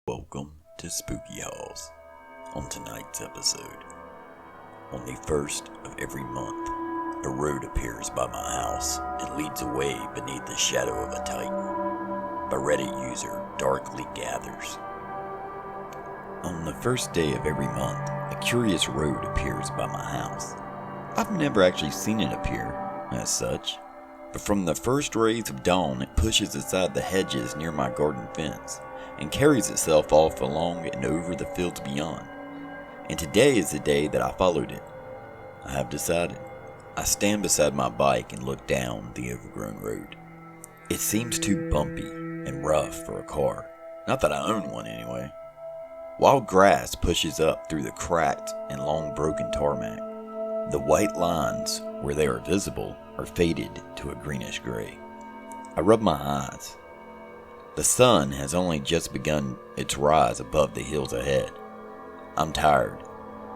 Welcome to Spooky Halls. On tonight's episode, on the first of every month, a road appears by my house and leads away beneath the shadow of a titan. By Reddit user Darkly Gathers. On the first day of every month, a curious road appears by my house. I've never actually seen it appear, as such, but from the first rays of dawn it pushes aside the hedges near my garden fence and carries itself off along and over the fields beyond. And today is the day that I followed it. I have decided. I stand beside my bike and look down the overgrown road. It seems too bumpy and rough for a car. Not that I own one anyway. Wild grass pushes up through the cracked and long broken tarmac. The white lines, where they are visible, are faded to a greenish gray. I rub my eyes. The sun has only just begun its rise above the hills ahead. I'm tired,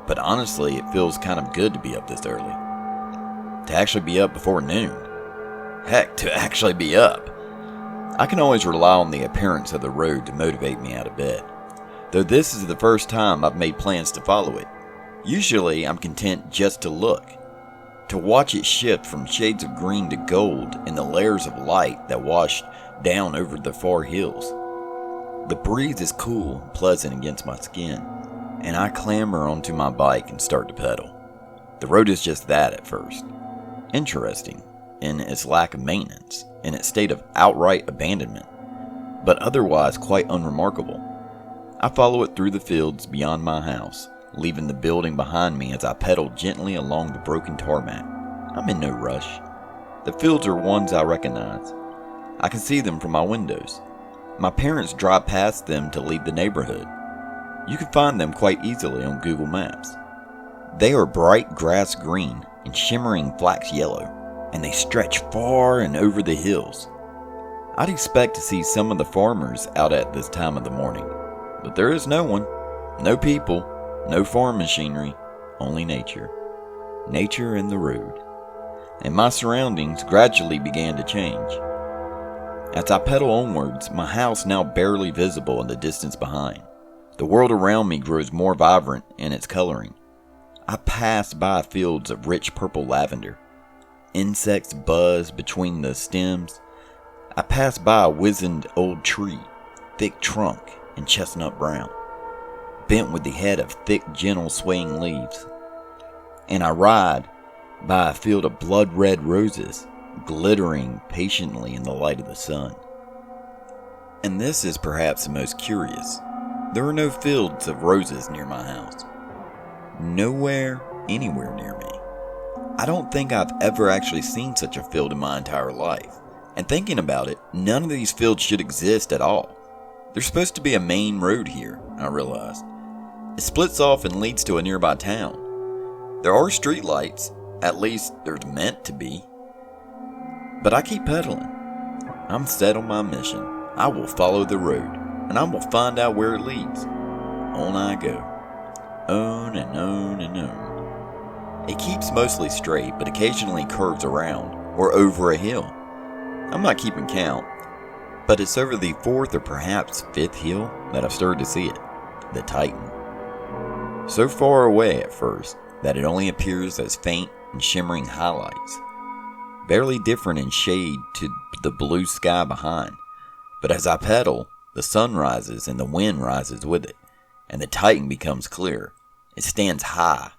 but honestly it feels kind of good to be up this early. To actually be up before noon. Heck, to actually be up. I can always rely on the appearance of the road to motivate me out of bed, though this is the first time I've made plans to follow it. Usually I'm content just to look, to watch it shift from shades of green to gold in the layers of light that wash down over the far hills. The breeze is cool and pleasant against my skin, and I clamber onto my bike and start to pedal. The road is just that at first. Interesting in its lack of maintenance, in its state of outright abandonment, but otherwise quite unremarkable. I follow it through the fields beyond my house, leaving the building behind me as I pedal gently along the broken tarmac. I'm in no rush. The fields are ones I recognize. I can see them from my windows. My parents drive past them to leave the neighborhood. You can find them quite easily on Google Maps. They are bright grass green and shimmering flax yellow, and they stretch far and over the hills. I'd expect to see some of the farmers out at this time of the morning, but there is no one, no people, no farm machinery, only nature. Nature and the road. And my surroundings gradually began to change. As I pedal onwards, my house now barely visible in the distance behind. The world around me grows more vibrant in its coloring. I pass by fields of rich purple lavender. Insects buzz between the stems. I pass by a wizened old tree, thick trunk and chestnut brown, bent with the head of thick, gentle, swaying leaves. And I ride by a field of blood-red roses, glittering patiently in the light of the sun. And this is perhaps the most curious. There are no fields of roses near my house. Nowhere, anywhere near me. I don't think I've ever actually seen such a field in my entire life. And thinking about it, none of these fields should exist at all. There's supposed to be a main road here, I realized. It splits off and leads to a nearby town. There are streetlights, at least there's meant to be. But I keep pedaling. I'm set on my mission. I will follow the road, and I will find out where it leads. On I go. On and on and on. It keeps mostly straight, but occasionally curves around, or over a hill. I'm not keeping count, but it's over the fourth or perhaps fifth hill that I've started to see it, the Titan. So far away at first that it only appears as faint and shimmering highlights, barely different in shade to the blue sky behind. But as I pedal, the sun rises and the wind rises with it, and the Titan becomes clear. It stands high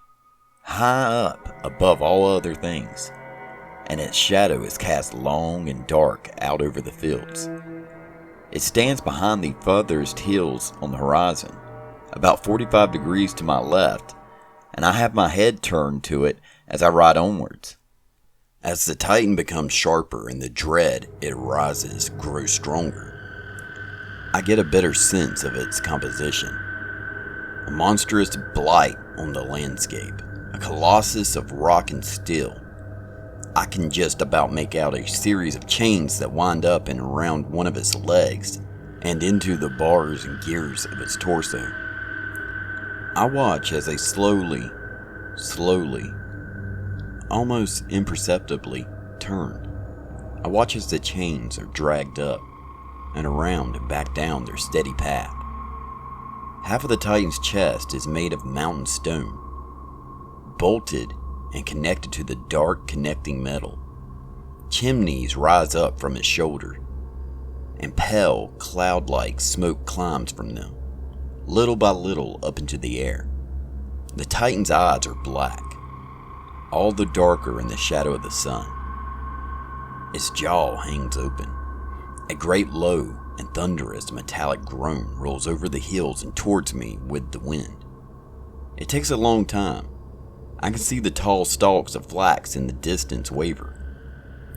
up above all other things, and its shadow is cast long and dark out over the fields. It stands behind the furthest hills on the horizon, about 45 degrees to my left, and I have my head turned to it as I ride onwards. As the Titan becomes sharper and the dread it arises grows stronger, I get a better sense of its composition. A monstrous blight on the landscape, a colossus of rock and steel. I can just about make out a series of chains that wind up and around one of its legs and into the bars and gears of its torso. I watch as they slowly, almost imperceptibly turn. I watch as the chains are dragged up and around and back down their steady path. Half of the Titan's chest is made of mountain stone, bolted and connected to the dark connecting metal. Chimneys rise up from its shoulder, and pale, cloud-like smoke climbs from them, little by little up into the air. The Titan's eyes are black, all the darker in the shadow of the sun. Its jaw hangs open. A great low and thunderous metallic groan rolls over the hills and towards me with the wind. It takes a long time. I can see the tall stalks of flax in the distance waver.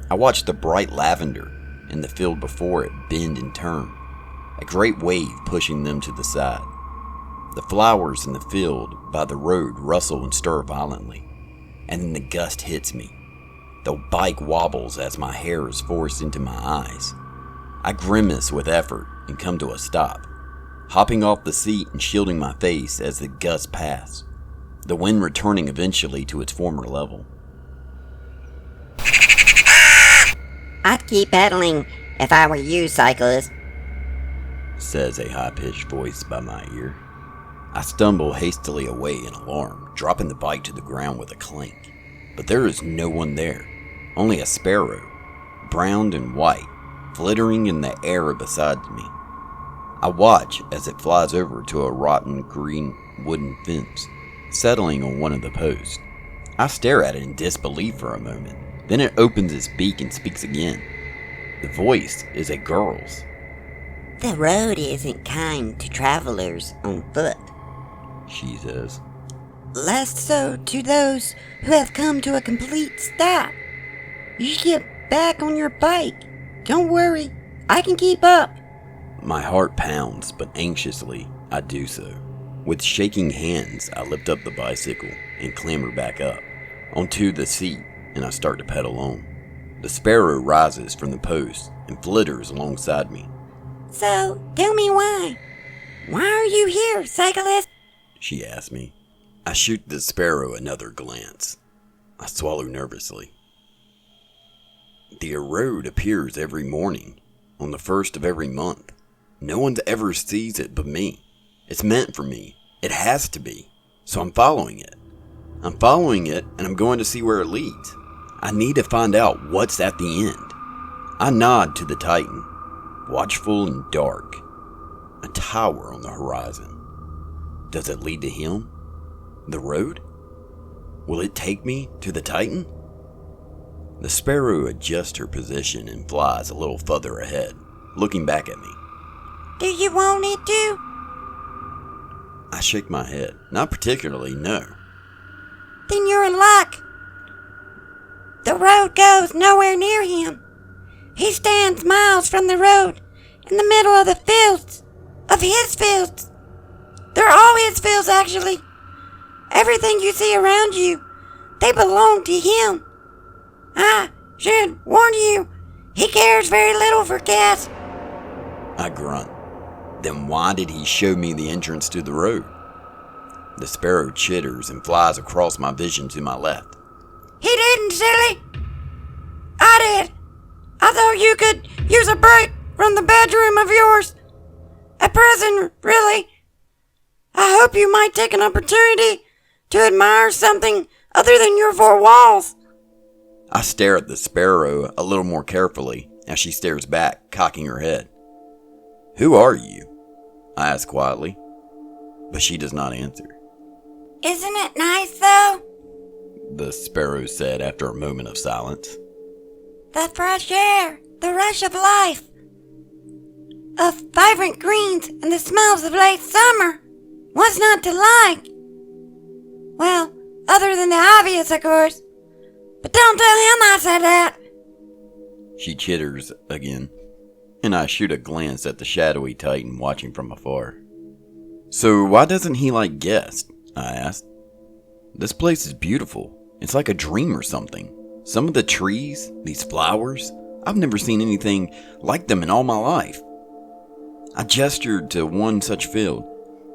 I watch the bright lavender in the field before it bend and turn, a great wave pushing them to the side. The flowers in the field by the road rustle and stir violently, and then the gust hits me. The bike wobbles as my hair is forced into my eyes. I grimace with effort and come to a stop, hopping off the seat and shielding my face as the gusts pass, the wind returning eventually to its former level. I'd keep pedaling if I were you, cyclist, says a high-pitched voice by my ear. I stumble hastily away in alarm, dropping the bike to the ground with a clink. But there is no one there, only a sparrow, brown and white, flittering in the air beside me. I watch as it flies over to a rotten green wooden fence, settling on one of the posts. I stare at it in disbelief for a moment. Then it opens its beak and speaks again. The voice is a girl's. "The road isn't kind to travelers on foot," she says. "Less so to those who have come to a complete stop. You should get back on your bike. Don't worry, I can keep up." My heart pounds, but anxiously I do so. With shaking hands, I lift up the bicycle and clamber back up onto the seat, and I start to pedal on. The sparrow rises from the post and flitters alongside me. "So, tell me why. Why are you here, cyclist?" she asks me. I shoot the sparrow another glance. I swallow nervously. The road appears every morning, on the first of every month. No one ever sees it but me. It's meant for me. It has to be. So I'm following it. I'm following it, and I'm going to see where it leads. I need to find out what's at the end. I nod to the Titan, watchful and dark. A tower on the horizon. Does it lead to him? The road? Will it take me to the Titan? The sparrow adjusts her position and flies a little further ahead, looking back at me. "Do you want it to?" I shake my head. Not particularly, no. "Then you're in luck. The road goes nowhere near him. He stands miles from the road, in the middle of the fields, of his fields. They're all his fields, actually. Everything you see around you, they belong to him. I should warn you, he cares very little for cats." I grunt. Then why did he show me the entrance to the road? The sparrow chitters and flies across my vision to my left. "He didn't, silly. I did. I thought you could use a break from the bedroom of yours. A prison, really. I hope you might take an opportunity to admire something other than your four walls." I stare at the sparrow a little more carefully as she stares back, cocking her head. "Who are you?" I ask quietly, but she does not answer. "Isn't it nice, though?" the sparrow said after a moment of silence. "The fresh air, the rush of life, of vibrant greens and the smells of late summer. What's not to like? Well, other than the obvious, of course. But don't tell him I said that." She chitters again, and I shoot a glance at the shadowy Titan watching from afar. "So why doesn't he like guests?" I asked. "This place is beautiful. It's like a dream or something. Some of the trees, these flowers, I've never seen anything like them in all my life. I gestured to one such field.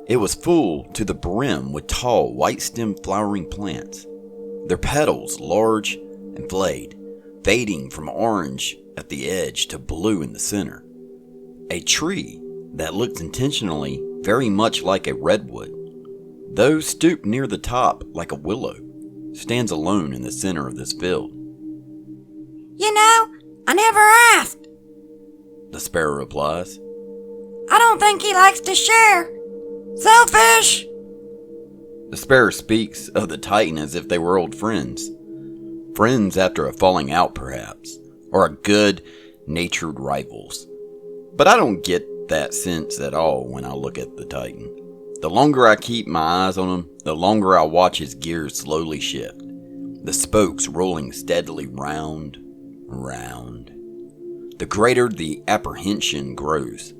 It was full to the brim with tall, white-stemmed flowering plants, their petals large and flayed, fading from orange at the edge to blue in the center. A tree that looked intentionally very much like a redwood, though stooped near the top like a willow, stands alone in the center of this field. You know, I never asked, The sparrow replies. I don't think he likes to share. Selfish! The sparrow speaks of the Titan as if they were old friends. Friends after a falling out, perhaps, or a good-natured rivals. But I don't get that sense at all when I look at the Titan. The longer I keep my eyes on him, the longer I watch his gears slowly shift, the spokes rolling steadily round and round. The greater the apprehension grows.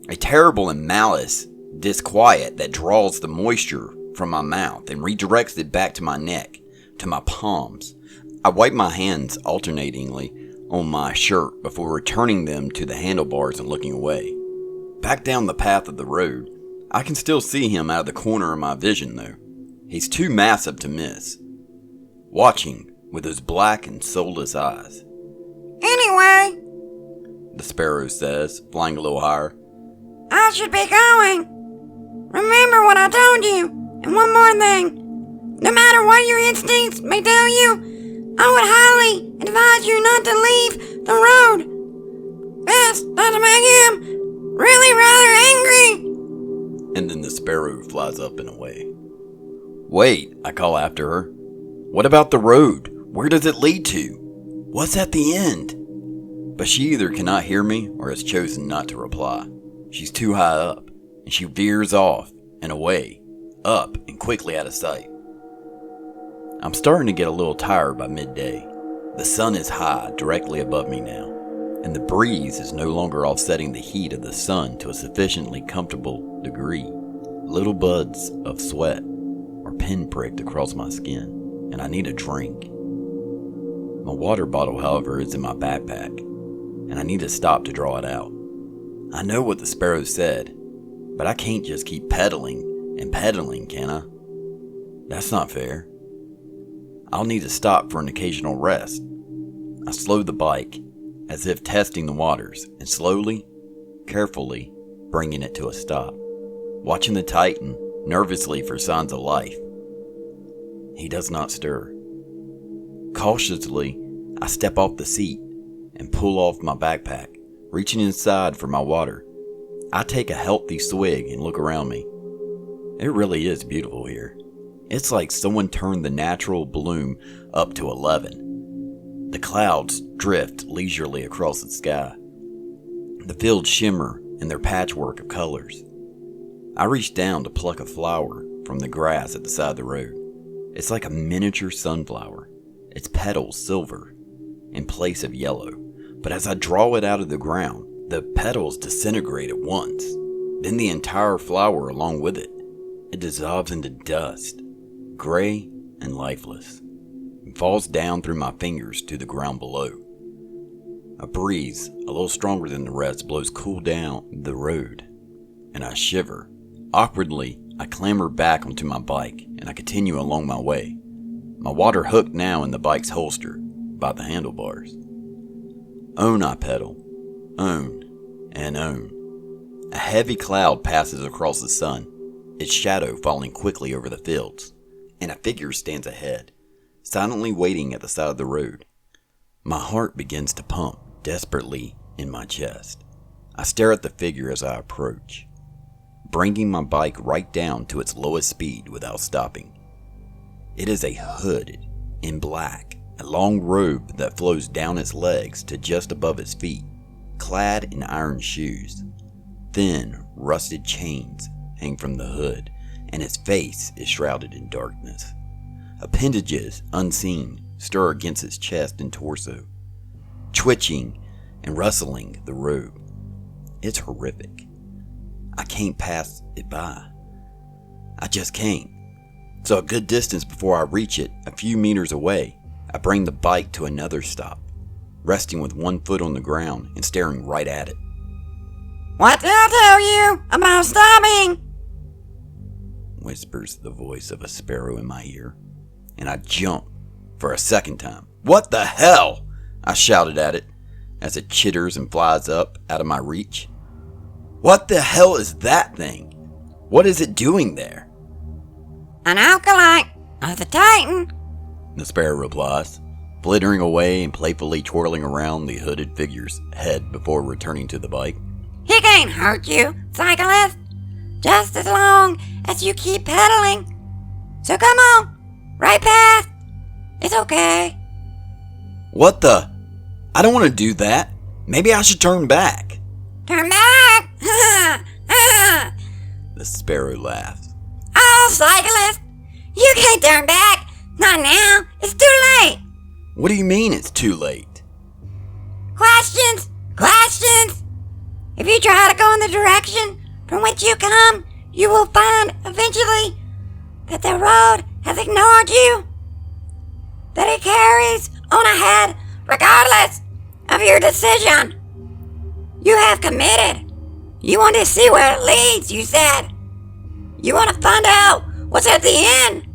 A terrible and malice disquiet that draws the moisture from my mouth and redirects it back to my neck, to my palms. I wipe my hands alternatingly on my shirt before returning them to the handlebars and looking away. Back down the path of the road, I can still see him out of the corner of my vision though. He's too massive to miss, watching with those black and soulless eyes. Anyway, The sparrow says, flying a little higher. I should be going. Remember what I told you. And one more thing. No matter what your instincts may tell you, I would highly advise you not to leave the road. Best not to make him really rather angry. And then the sparrow flies up and away. Wait, I call after her. What about the road? Where does it lead to? What's at the end? But she either cannot hear me or has chosen not to reply. She's too high up, and she veers off and away, up and quickly out of sight. I'm starting to get a little tired by midday. The sun is high directly above me now, and the breeze is no longer offsetting the heat of the sun to a sufficiently comfortable degree. Little buds of sweat are pinpricked across my skin, and I need a drink. My water bottle, however, is in my backpack, and I need to stop to draw it out. I know what the sparrow said, but I can't just keep pedaling and pedaling, can I? That's not fair. I'll need to stop for an occasional rest. I slow the bike, as if testing the waters, and slowly, carefully, bringing it to a stop, watching the Titan nervously for signs of life. He does not stir. Cautiously, I step off the seat and pull off my backpack, reaching inside for my water. I take a healthy swig and look around me. It really is beautiful here. It's like someone turned the natural bloom up to 11. The clouds drift leisurely across the sky. The fields shimmer in their patchwork of colors. I reach down to pluck a flower from the grass at the side of the road. It's like a miniature sunflower, its petals silver in place of yellow. But as I draw it out of the ground, the petals disintegrate at once. Then the entire flower along with it. It dissolves into dust, gray and lifeless, and falls down through my fingers to the ground below. A breeze, a little stronger than the rest, blows cool down the road, and I shiver. Awkwardly, I clamber back onto my bike, and I continue along my way. My water hooked now in the bike's holster, by the handlebars. On I pedal, on and on. A heavy cloud passes across the sun, its shadow falling quickly over the fields, and a figure stands ahead, silently waiting at the side of the road. My heart begins to pump desperately in my chest. I stare at the figure as I approach, bringing my bike right down to its lowest speed without stopping. It is a hooded, in black, a long robe that flows down its legs to just above its feet, clad in iron shoes. Thin, rusted chains hang from the hood, and its face is shrouded in darkness. Appendages, unseen, stir against its chest and torso, twitching and rustling the robe. It's horrific. I can't pass it by. I just can't. So a good distance before I reach it, a few meters away, I bring the bike to another stop, resting with one foot on the ground and staring right at it. What did I tell you about stopping? Whispers the voice of a sparrow in my ear, and I jump for a second time. What the hell? I shouted at it as it chitters and flies up out of my reach. What the hell is that thing? What is it doing there? An acolyte of the Titan. The sparrow replies, flittering away and playfully twirling around the hooded figure's head before returning to the bike. He can't hurt you, cyclist, just as long as you keep pedaling. So come on, right past. It's okay. What the? I don't want to do that. Maybe I should turn back. Turn back? The sparrow laughs. Oh, cyclist, you can't turn back. Not now. It's too late. What do you mean it's too late? Questions? If you try to go in the direction from which you come, you will find eventually that the road has ignored you. That it carries on ahead regardless of your decision. You have committed. You want to see where it leads, you said. You want to find out what's at the end.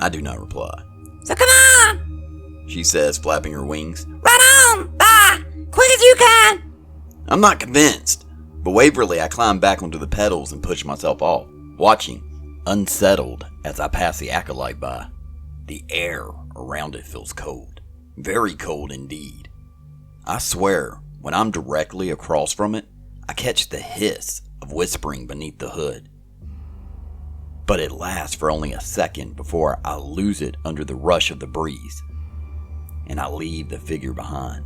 I do not reply. So come on, She says, flapping her wings. run on, bye, quick as you can. I'm not convinced. But waverly, I climb back onto the pedals and push myself off, watching, unsettled, as I pass the acolyte by. The air around it feels cold. Very cold indeed. I swear, when I'm directly across from it, I catch the hiss of whispering beneath the hood. But it lasts for only a second before I lose it under the rush of the breeze, and I leave the figure behind.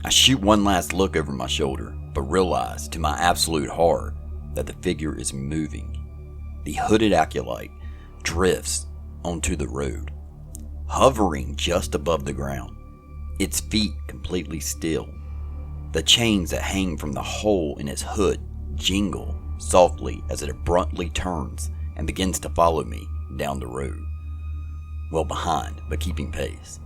I shoot one last look over my shoulder, but realize to my absolute horror that the figure is moving. The hooded acolyte drifts onto the road, hovering just above the ground, its feet completely still. The chains that hang from the hole in its hood jingle softly as it abruptly turns and begins to follow me down the road. Well behind, but keeping pace.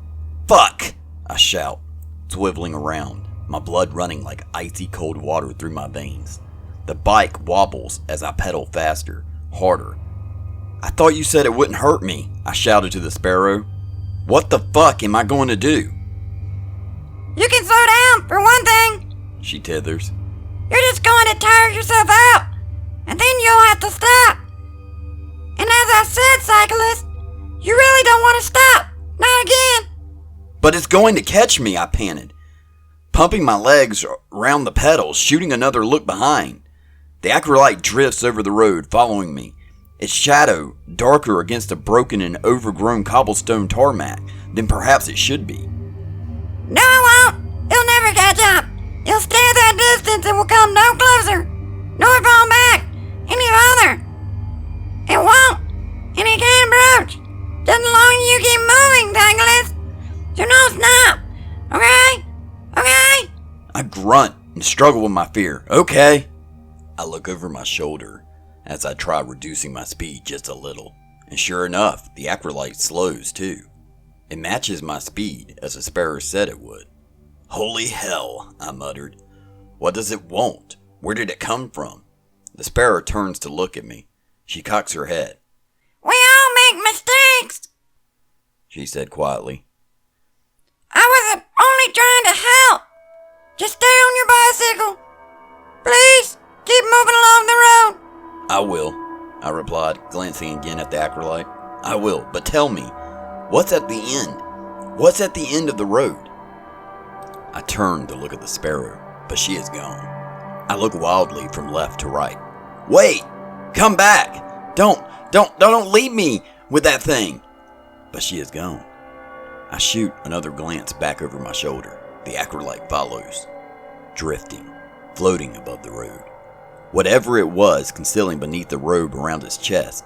Fuck! I shout, swiveling around, my blood running like icy cold water through my veins. The bike wobbles as I pedal faster, harder. I thought you said it wouldn't hurt me, I shouted to the sparrow. What the fuck am I going to do? You can slow down, for one thing. She tethers. You're just going to tire yourself out, and then you'll have to stop. And as I said, cyclist, you really don't want to stop. Not again. But it's going to catch me, I panted, pumping my legs around the pedals, shooting another look behind. The acolyte drifts over the road, following me, its shadow darker against a broken and overgrown cobblestone tarmac than perhaps it should be. No, it won't. It'll never catch up. It'll stay at that distance and will come no closer, nor fall back any farther. It won't, and it can't approach. Just as long as you keep moving, cyclist. So no stop. Okay? Okay? I grunt and struggle with my fear. Okay. I look over my shoulder as I try reducing my speed just a little, and sure enough, the acolyte slows too. It matches my speed as the sparrow said it would. Holy hell, I muttered. What does it want? Where did it come from? The sparrow turns to look at me. She cocks her head. We all make mistakes, She said quietly. I was only trying to help. Just stay on your bicycle. Please, keep moving along the road. I will, I replied, glancing again at the acolyte. I will, but tell me, what's at the end? What's at the end of the road? I turn to look at the sparrow, but she is gone. I look wildly from left to right. Wait! Come back! Don't leave me with that thing! But she is gone. I shoot another glance back over my shoulder. The acolyte follows, drifting, floating above the road. Whatever it was concealing beneath the robe around its chest,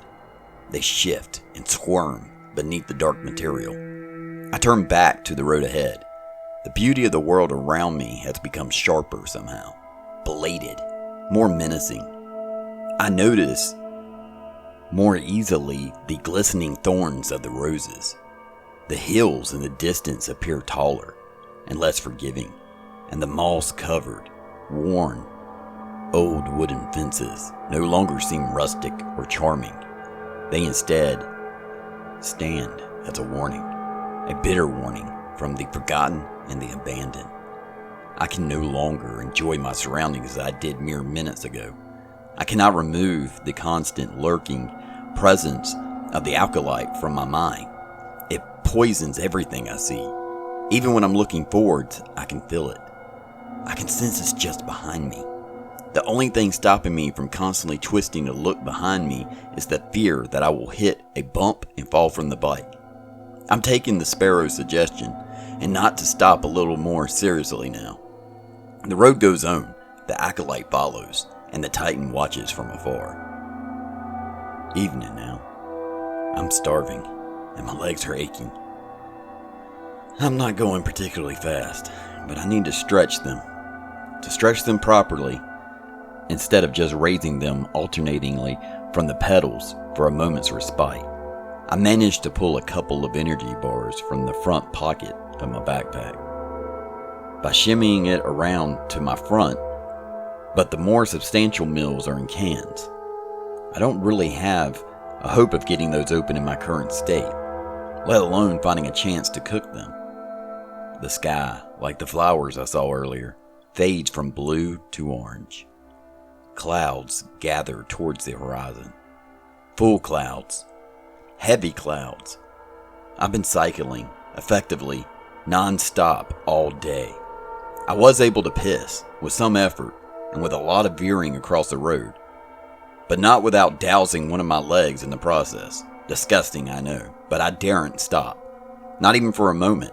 they shift and squirm beneath the dark material. I turn back to the road ahead. The beauty of the world around me has become sharper somehow, bladed, more menacing. I notice more easily the glistening thorns of the roses. The hills in the distance appear taller and less forgiving, and the moss-covered, worn, old wooden fences no longer seem rustic or charming. They instead stand as a warning, a bitter warning from the forgotten and the abandoned. I can no longer enjoy my surroundings as I did mere minutes ago. I cannot remove the constant lurking presence of the acolyte from my mind. It poisons everything I see. Even when I'm looking forward, I can feel it. I can sense it's just behind me. The only thing stopping me from constantly twisting to look behind me is the fear that I will hit a bump and fall from the bike. I'm taking the sparrow's suggestion and not to stop a little more seriously now. The road goes on, the acolyte follows, and the Titan watches from afar. Evening now. I'm starving, and my legs are aching. I'm not going particularly fast, but I need to stretch them. To stretch them properly, instead of just raising them alternatingly from the pedals for a moment's respite. I managed to pull a couple of energy bars from the front pocket of my backpack. By shimmying it around to my front, but the more substantial meals are in cans. I don't really have a hope of getting those open in my current state, let alone finding a chance to cook them. The sky, like the flowers I saw earlier, fades from blue to orange. Clouds gather towards the horizon. Full clouds. Heavy clouds. I've been cycling, effectively, non-stop all day. I was able to piss, with some effort, and with a lot of veering across the road. But not without dousing one of my legs in the process. Disgusting, I know, but I daren't stop. Not even for a moment.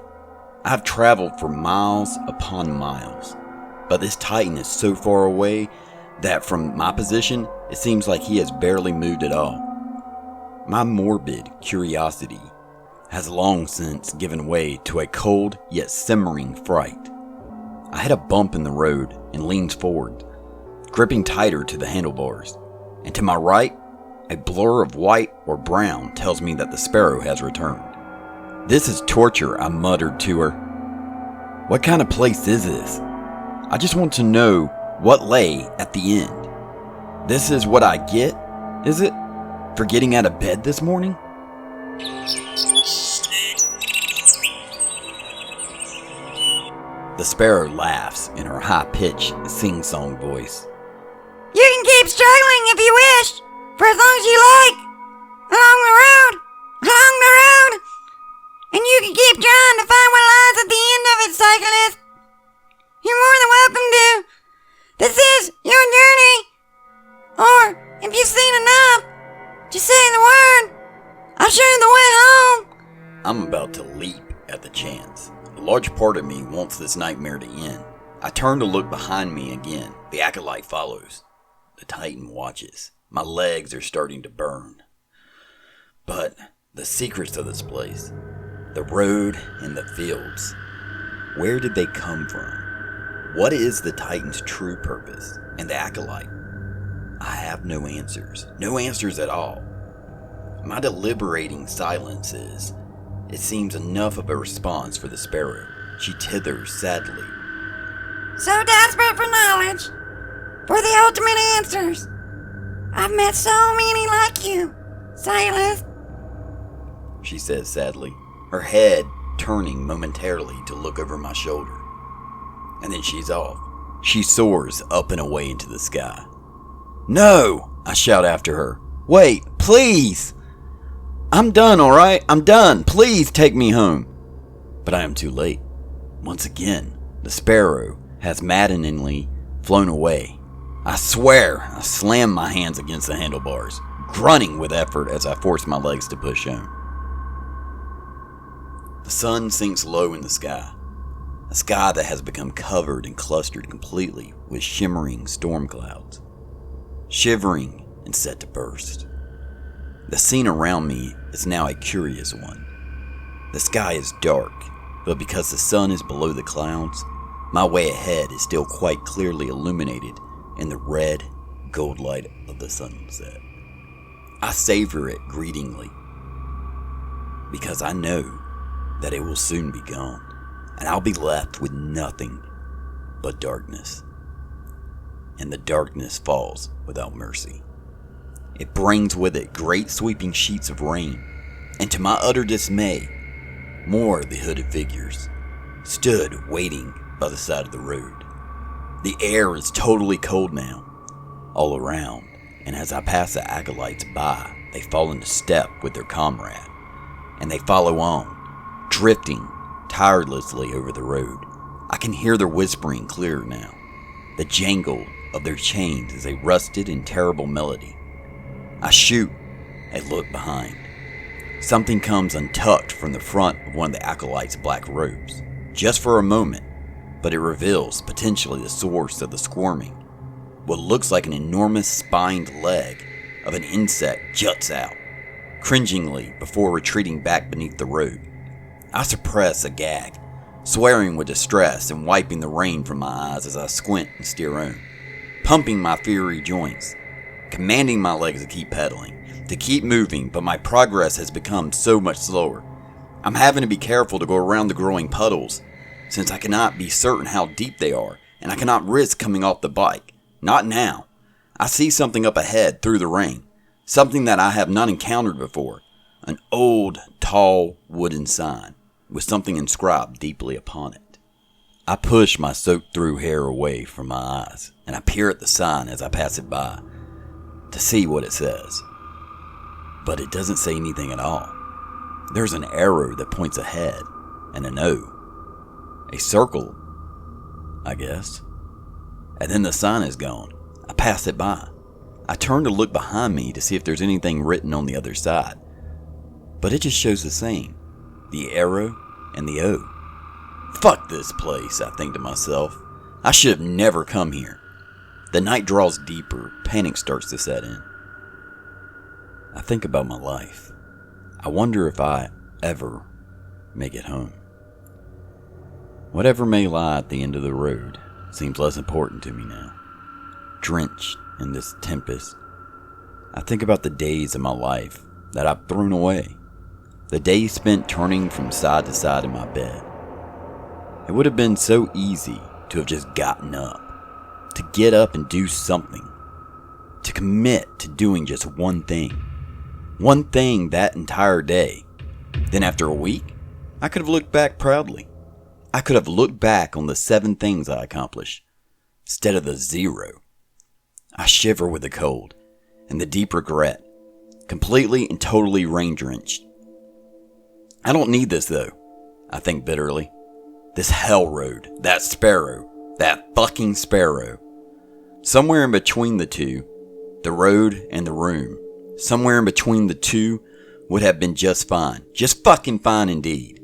I've traveled for miles upon miles. But this Titan is so far away that from my position, it seems like he has barely moved at all. My morbid curiosity has long since given way to a cold yet simmering fright. I hit a bump in the road and leaned forward, gripping tighter to the handlebars, and to my right, a blur of white or brown tells me that the sparrow has returned. "This is torture," I muttered to her. "What kind of place is this? I just want to know what lay at the end. This is what I get, is it? For getting out of bed this morning?" The sparrow laughs in her high-pitched, sing-song voice. You can keep struggling if you wish, for as long as you like. Along the road. And you can keep trying to find what lies at the end of it, cyclist. You're more than welcome to. This is your journey. Or, if you've seen enough, just say the word. I'll show you the way home. I'm about to leap at the chance. A large part of me wants this nightmare to end. I turn to look behind me again. The acolyte follows. The Titan watches. My legs are starting to burn. But the secrets of this place, the road and the fields, where did they come from? What is the Titan's true purpose? And the acolyte? I have no answers. No answers at all. My deliberating silence is, it seems, enough of a response for the sparrow. She tithers sadly. So desperate for knowledge, for the ultimate answers. I've met so many like you, Silas, she says sadly, her head turning momentarily to look over my shoulder. And then she's off. She soars up and away into the sky. "No!" I shout after her. "Wait, please! I'm done, alright? I'm done. Please take me home." But I am too late. Once again, the sparrow has maddeningly flown away. I swear I slam my hands against the handlebars, grunting with effort as I force my legs to push home. The sun sinks low in the sky, a sky that has become covered and clustered completely with shimmering storm clouds, shivering and set to burst. The scene around me is now a curious one. The sky is dark, but because the sun is below the clouds, my way ahead is still quite clearly illuminated in the red gold light of the sunset. I savor it greedingly, because I know that it will soon be gone, and I'll be left with nothing but darkness. And the darkness falls without mercy. It brings with it great sweeping sheets of rain, and to my utter dismay, more of the hooded figures stood waiting by the side of the road. The air is totally cold now, all around, and as I pass the acolytes by, they fall into step with their comrade, and they follow on, drifting tirelessly over the road. I can hear their whispering clearer now, the jangle of their chains is a rusted and terrible melody. I shoot a look behind. Something comes untucked from the front of one of the acolyte's black robes, just for a moment, but it reveals potentially the source of the squirming. What looks like an enormous spined leg of an insect juts out, cringingly before retreating back beneath the robe. I suppress a gag, swearing with distress and wiping the rain from my eyes as I squint and steer on, pumping my fiery joints, commanding my legs to keep pedaling, to keep moving, but my progress has become so much slower. I'm having to be careful to go around the growing puddles, since I cannot be certain how deep they are, and I cannot risk coming off the bike. Not now. I see something up ahead through the rain, something that I have not encountered before, an old, tall, wooden sign, with something inscribed deeply upon it. I push my soaked-through hair away from my eyes, and I peer at the sign as I pass it by, to see what it says. But it doesn't say anything at all. There's an arrow that points ahead, and an O. A circle, I guess. And then the sign is gone. I pass it by. I turn to look behind me to see if there's anything written on the other side. But it just shows the same. The arrow and the O. Fuck this place, I think to myself. I should have never come here. The night draws deeper. Panic starts to set in. I think about my life. I wonder if I ever make it home. Whatever may lie at the end of the road seems less important to me now. Drenched in this tempest, I think about the days of my life that I've thrown away. The days spent turning from side to side in my bed. It would have been so easy to have just gotten up, to get up and do something, to commit to doing just one thing that entire day. Then after a week, I could have looked back proudly. I could have looked back on the 7 things I accomplished, instead of the 0. I shiver with the cold and the deep regret, completely and totally rain-drenched. I don't need this though, I think bitterly. This hell road, that sparrow, that fucking sparrow. Somewhere in between the two, the road and the room, somewhere in between the two would have been just fine. Just fucking fine indeed.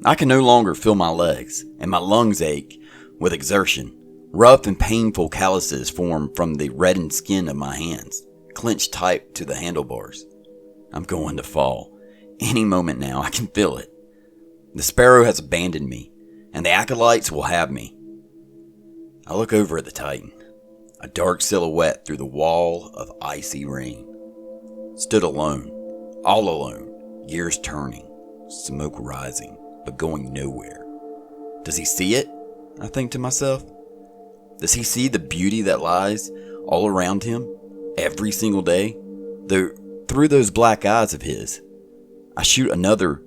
I can no longer feel my legs, and my lungs ache with exertion. Rough and painful calluses form from the reddened skin of my hands, clenched tight to the handlebars. I'm going to fall. Any moment now, I can feel it. The sparrow has abandoned me, and the acolytes will have me. I look over at the Titan, a dark silhouette through the wall of icy rain. Stood alone, all alone, gears turning, smoke rising, but going nowhere. Does he see it? I think to myself. Does he see the beauty that lies all around him every single day? Through those black eyes of his, I shoot another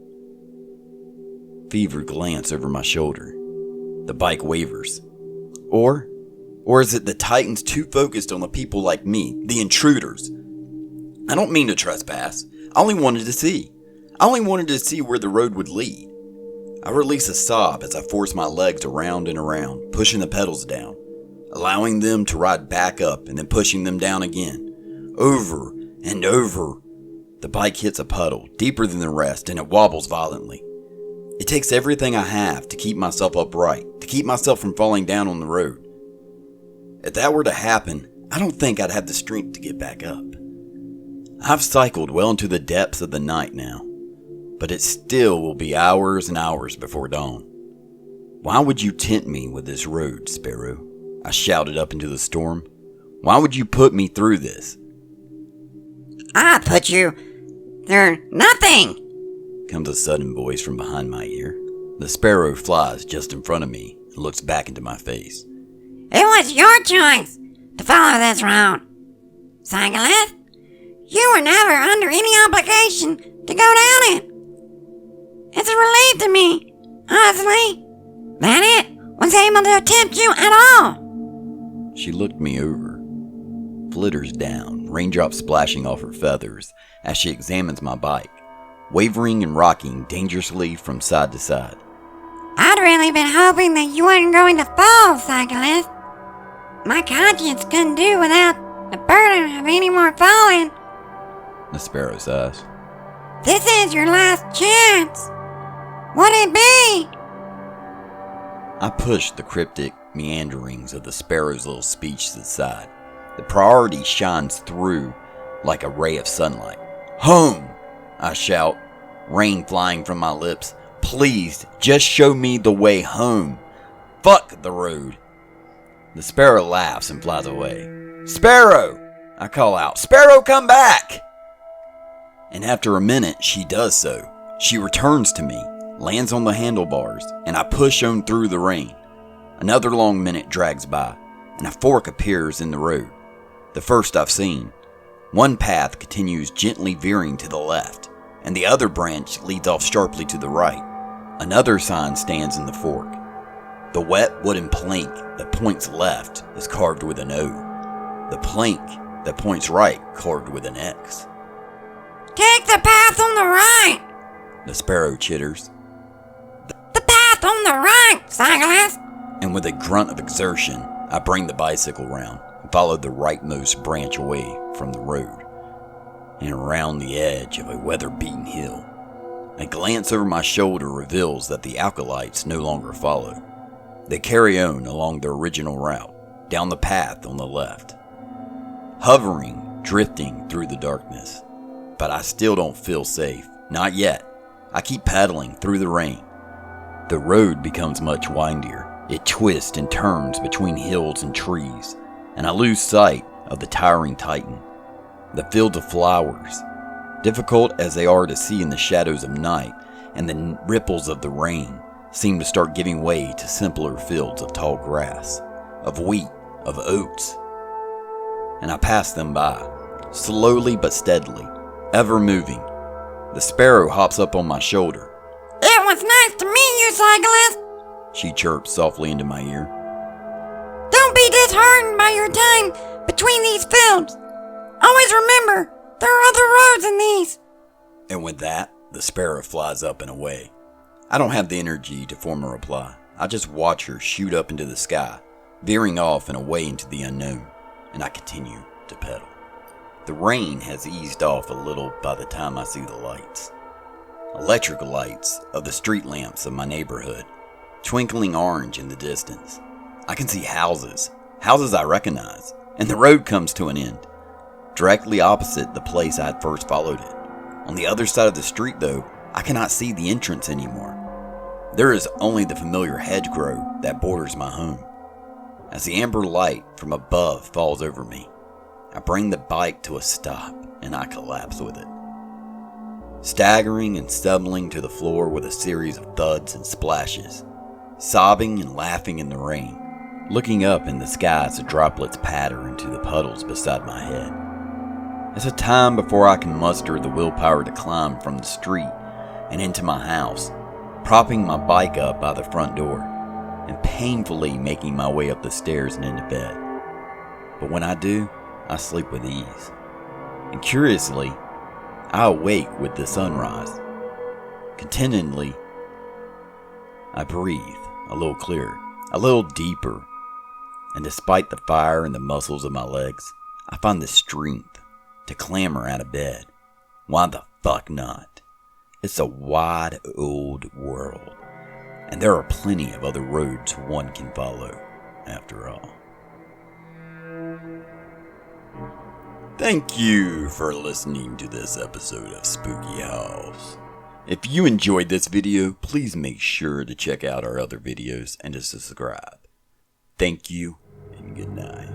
fevered glance over my shoulder. The bike wavers. Or is it the Titans too focused on the people like me, the intruders? I don't mean to trespass. I only wanted to see. I only wanted to see where the road would lead. I release a sob as I force my legs around and around, pushing the pedals down, allowing them to ride back up and then pushing them down again. Over and over. The bike hits a puddle, deeper than the rest, and it wobbles violently. It takes everything I have to keep myself upright, to keep myself from falling down on the road. If that were to happen, I don't think I'd have the strength to get back up. I've cycled well into the depths of the night now, but it still will be hours and hours before dawn. Why would you tempt me with this road, Sparrow? I shouted up into the storm. Why would you put me through this? I put you through nothing. comes a sudden voice from behind my ear. The sparrow flies just in front of me and looks back into my face. It was your choice to follow this road, Cyclist. You were never under any obligation to go down it. It's a relief to me, honestly, that it was able to tempt you at all. She looked me over, flitters down, raindrops splashing off her feathers as she examines my bike, wavering and rocking dangerously from side to side. I'd really been hoping that you weren't going to fall, Cyclist. My conscience couldn't do without the burden of any more falling. The sparrow sighs. This is your last chance. Would it be? I pushed the cryptic meanderings of the sparrow's little speech to the side. The priority shines through like a ray of sunlight. Home! I shout, rain flying from my lips. Please, just show me the way home. Fuck the road. The sparrow laughs and flies away. Sparrow! I call out, Sparrow, come back! And after a minute, she does so. She returns to me, lands on the handlebars, and I push on through the rain. Another long minute drags by, and a fork appears in the road. The first I've seen. One path continues gently veering to the left, and the other branch leads off sharply to the right. Another sign stands in the fork. The wet wooden plank that points left is carved with an O. The plank that points right carved with an X. Take the path on the right. The sparrow chitters. The path on the right, Cyclist. And with a grunt of exertion, I bring the bicycle round and follow the rightmost branch away from the road and around the edge of a weather-beaten hill. A glance over my shoulder reveals that the acolytes no longer follow. They carry on along their original route, down the path on the left. Hovering, drifting through the darkness. But I still don't feel safe. Not yet. I keep paddling through the rain. The road becomes much windier. It twists and turns between hills and trees, and I lose sight of the towering titan. The fields of flowers, difficult as they are to see in the shadows of night, and the ripples of the rain, seem to start giving way to simpler fields of tall grass, of wheat, of oats. And I pass them by, slowly but steadily, ever moving. The sparrow hops up on my shoulder. It was nice to meet you, Cyclist. She chirps softly into my ear. Don't be disheartened by your time between these fields. Always remember, there are other roads than these. And with that, the sparrow flies up and away. I don't have the energy to form a reply. I just watch her shoot up into the sky, veering off and away into the unknown, and I continue to pedal. The rain has eased off a little by the time I see the lights. Electric lights of the street lamps of my neighborhood, twinkling orange in the distance. I can see houses I recognize, and the road comes to an end, directly opposite the place I had first followed it. On the other side of the street, though, I cannot see the entrance anymore. There is only the familiar hedgerow that borders my home. As the amber light from above falls over me, I bring the bike to a stop and I collapse with it. Staggering and stumbling to the floor with a series of thuds and splashes, sobbing and laughing in the rain, looking up in the sky as the droplets patter into the puddles beside my head. It's a time before I can muster the willpower to climb from the street and into my house, propping my bike up by the front door, and painfully making my way up the stairs and into bed. But when I do, I sleep with ease. And curiously, I awake with the sunrise. Contentedly, I breathe a little clearer, a little deeper, and despite the fire in the muscles of my legs, I find the strength to clamber out of bed. Why the fuck not? It's a wide old world, and there are plenty of other roads one can follow, after all. Thank you for listening to this episode of Spooky House. If you enjoyed this video, please make sure to check out our other videos and to subscribe. Thank you, and good night.